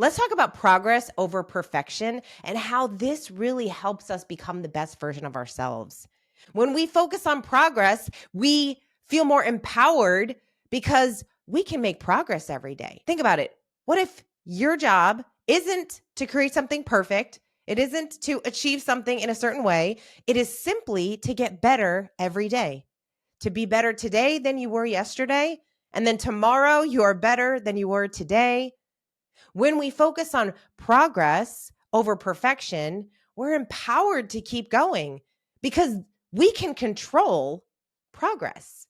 Let's talk about progress over perfection and how this really helps us become the best version of ourselves. When we focus on progress, we feel more empowered because we can make progress every day. Think about it. What if your job isn't to create something perfect? It isn't to achieve something in a certain way. It is simply to get better every day, to be better today than you were yesterday. And then tomorrow, you are better than you were today. When we focus on progress over perfection, we're empowered to keep going because we can control progress.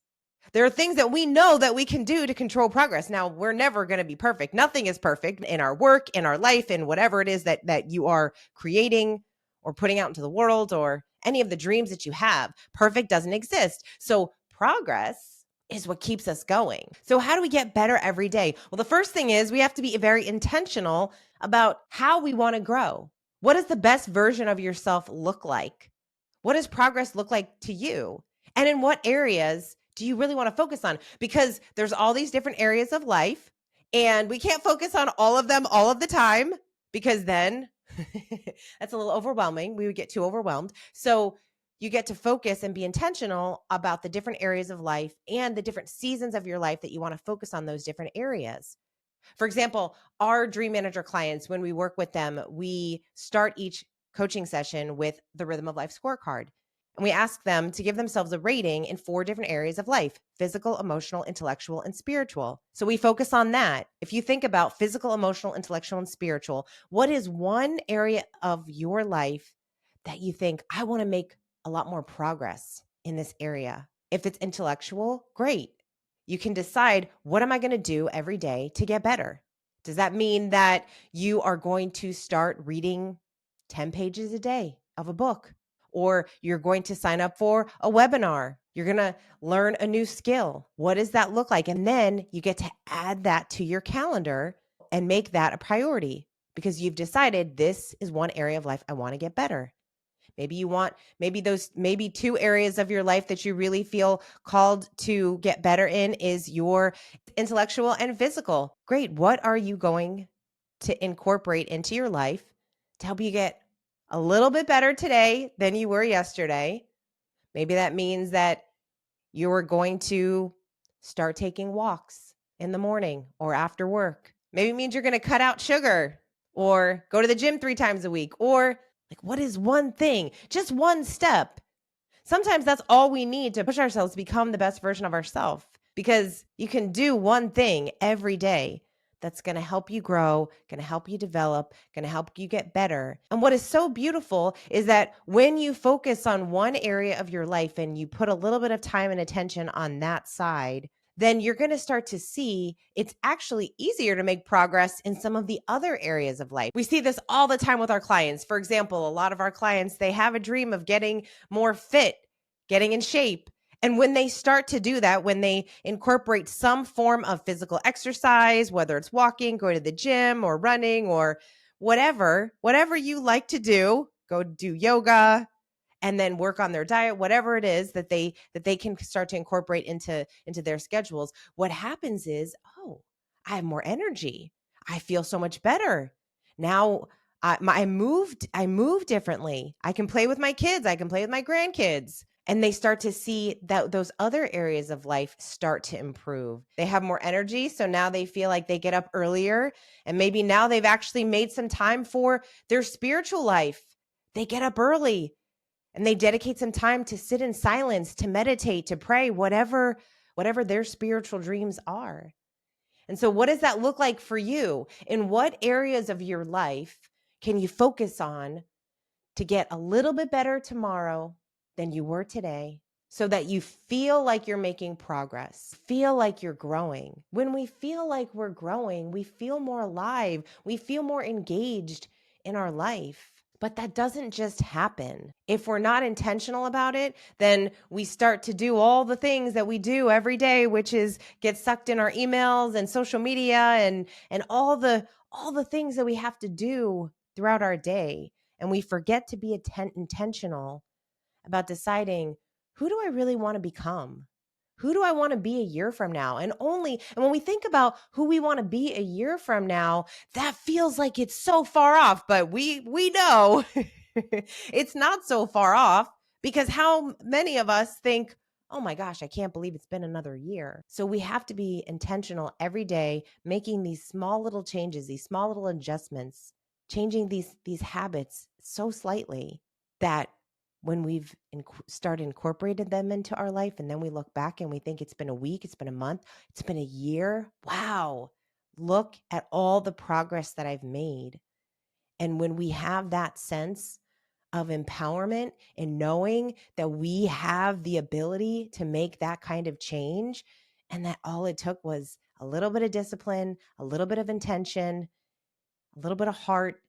There are things that we know that we can do to control progress. Now, we're never going to be perfect. Nothing is perfect in our work, in our life, in whatever it is that you are creating or putting out into the world or any of the dreams that you have. Perfect doesn't exist. So progress is what keeps us going. So how do we get better every day? Well, the first thing is we have to be very intentional about how we want to grow. What does the best version of yourself look like? What does progress look like to you? And in what areas do you really want to focus on? Because there's all these different areas of life, and we can't focus on all of them all of the time because then that's a little overwhelming. We would get too overwhelmed. So you get to focus and be intentional about the different areas of life and the different seasons of your life that you want to focus on those different areas. For example, our Dream Manager clients, when we work with them, we start each coaching session with the Rhythm of Life scorecard. And we ask them to give themselves a rating in 4 different areas of life: physical, emotional, intellectual, and spiritual. So we focus on that. If you think about physical, emotional, intellectual, and spiritual, what is one area of your life that you think, I want to make a lot more progress in this area? If it's intellectual, great. You can decide, what am I going to do every day to get better? Does that mean that you are going to start reading 10 pages a day of a book? Or you're going to sign up for a webinar? You're going to learn a new skill. What does that look like? And then you get to add that to your calendar and make that a priority because you've decided this is one area of life I want to get better. Maybe 2 areas of your life that you really feel called to get better in is your intellectual and physical. Great. What are you going to incorporate into your life to help you get a little bit better today than you were yesterday? Maybe that means that you're going to start taking walks in the morning or after work. Maybe it means you're going to cut out sugar or go to the gym 3 times a week, or like, what is one thing, just one step? Sometimes that's all we need to push ourselves to become the best version of ourselves, because you can do one thing every day that's going to help you grow, going to help you develop, going to help you get better. And what is so beautiful is that when you focus on one area of your life and you put a little bit of time and attention on that side, then you're going to start to see it's actually easier to make progress in some of the other areas of life. We see this all the time with our clients. For example, a lot of our clients, they have a dream of getting more fit, getting in shape. And when they start to do that, when they incorporate some form of physical exercise, whether it's walking, going to the gym, or running, or whatever you like to do, go do yoga, and then work on their diet, whatever it is that they can start to incorporate into their schedules. What happens is, oh, I have more energy. I feel so much better. Now I move differently. I can play with my kids. I can play with my grandkids. And they start to see that those other areas of life start to improve. They have more energy. So now they feel like they get up earlier. And maybe now they've actually made some time for their spiritual life. They get up early and they dedicate some time to sit in silence, to meditate, to pray, whatever their spiritual dreams are. And so what does that look like for you? In what areas of your life can you focus on to get a little bit better tomorrow than you were today, so that you feel like you're making progress, feel like you're growing? When we feel like we're growing, we feel more alive, we feel more engaged in our life. But that doesn't just happen. If we're not intentional about it, then we start to do all the things that we do every day, which is get sucked in our emails and social media and all the things that we have to do throughout our day. And we forget to be intentional about deciding, who do I really want to become? Who do I want to be a year from now? And when we think about who we want to be a year from now, that feels like it's so far off, but we know it's not so far off, because how many of us think, oh my gosh, I can't believe it's been another year. So we have to be intentional every day, making these small little changes, these small little adjustments, changing these habits so slightly that when we've started incorporated them into our life, and then we look back and we think it's been a week, it's been a month, it's been a year. Wow, look at all the progress that I've made. And when we have that sense of empowerment and knowing that we have the ability to make that kind of change, and that all it took was a little bit of discipline, a little bit of intention, a little bit of heart.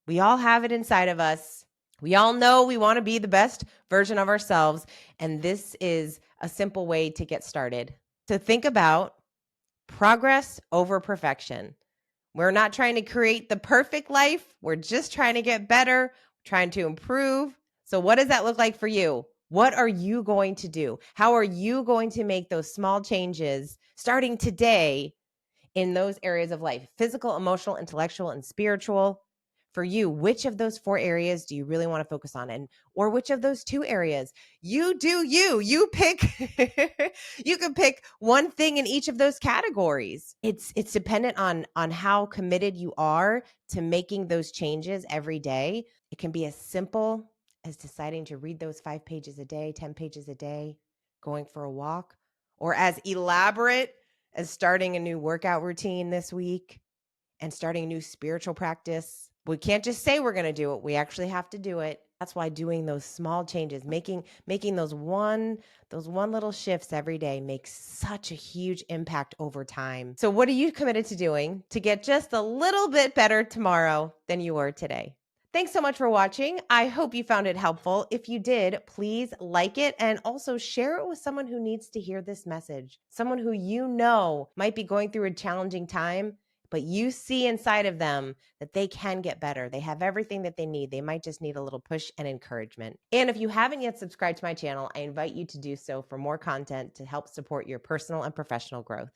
We all have it inside of us. We all know we want to be the best version of ourselves. And this is a simple way to get started. To think about progress over perfection. We're not trying to create the perfect life. We're just trying to get better, trying to improve. So, what does that look like for you? What are you going to do? How are you going to make those small changes starting today in those areas of life? Physical, emotional, intellectual, and spiritual. For you, which of those 4 areas do you really want to focus on? Or which of those 2 areas? You do you pick. You can pick one thing in each of those categories. It's dependent on how committed you are to making those changes every day. It can be as simple as deciding to read those 5 pages a day, 10 pages a day, going for a walk, or as elaborate as starting a new workout routine this week and starting a new spiritual practice. We can't just say we're going to do it. We actually have to do it. That's why doing those small changes, making those one little shifts every day makes such a huge impact over time. So what are you committed to doing to get just a little bit better tomorrow than you were today? Thanks so much for watching. I hope you found it helpful. If you did, please like it and also share it with someone who needs to hear this message. Someone who you know might be going through a challenging time, but you see inside of them that they can get better. They have everything that they need. They might just need a little push and encouragement. And if you haven't yet subscribed to my channel, I invite you to do so for more content to help support your personal and professional growth.